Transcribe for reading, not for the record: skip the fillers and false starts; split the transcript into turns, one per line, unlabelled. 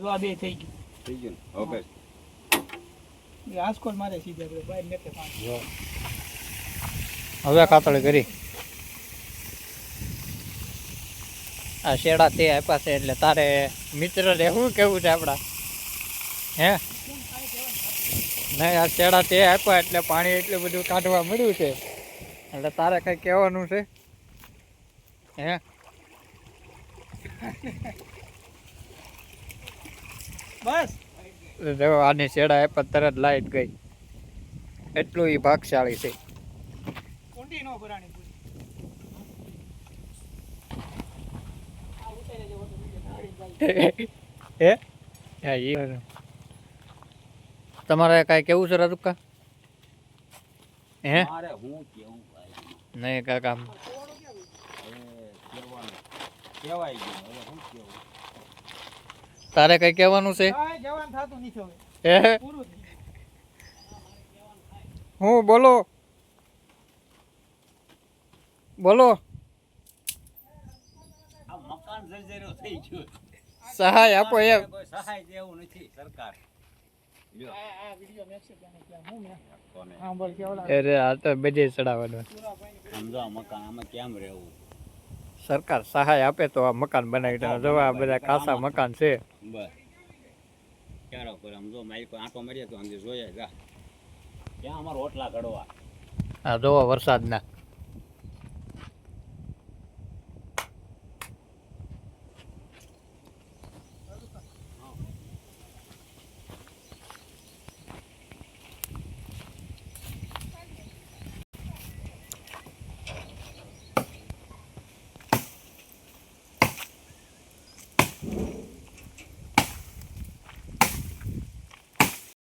તો આ બે થઈ ગયું.
થઈ ગયું ને ઓકે.
એ આસકોલ મારે સીધા આપણે બહાર મેકે પાણી.
જો હવે કાતળી કરી આ શેડા તે આપ્યા છે એટલે તારે મિત્ર ને શું કેવું છે આપડા હે નહીં આ શેડા તે આપ્યા એટલે પાણી એટલું બધું કાઢવા મળ્યું છે એટલે તારે કઈ કહેવાનું છે હે
બસ
જો આની શેડા આપ્યા તરત લાઈટ ગઈ એટલું ઈ ભાગશાળી છે
ઊંડી નો ભરાણી પૂરી. આ ઉતારે જેવો તો બીજો નાળી જાય.
હે હા ઈ તમારે કઈ કેવું છે રાજુકા હે
મારે હું કેવું ભાઈ
નહીં કાકા
હવે કહેવાનું કહેવાય ગયું હવે હું કેવું.
તારે કઈ કહેવાનું છે
કાંઈ જવાન થાતું નથી હવે.
હે
પૂરું થઈ ગયું.
હું બોલો બોલો
આ મકાન જર્જરો થઈ ગયું.
સહાય આપો એમ
કોઈ સહાય દેવું નથી સરકાર. લ્યો
આ વિડિયો મેક્સે કે નહીં હું મે
કોને
હા બોલ કેવડા
અરે આ તો બધે ચડાવવાનું
પૂરા પાણી
સમજો આ મકાન આમાં કેમ રહેવું.
સરકાર સહાય આપે તો આ મકાન બનાવી દે જો આ બધા કાસા મકાન છે
બસ ક્યારે કોઈ આમ જો મારી કોઈ આંટો મારીએ તો અંદર જોઈએ જા ક્યાં અમારો ઓટલા ઘડવા.
આ જોવો વરસાદના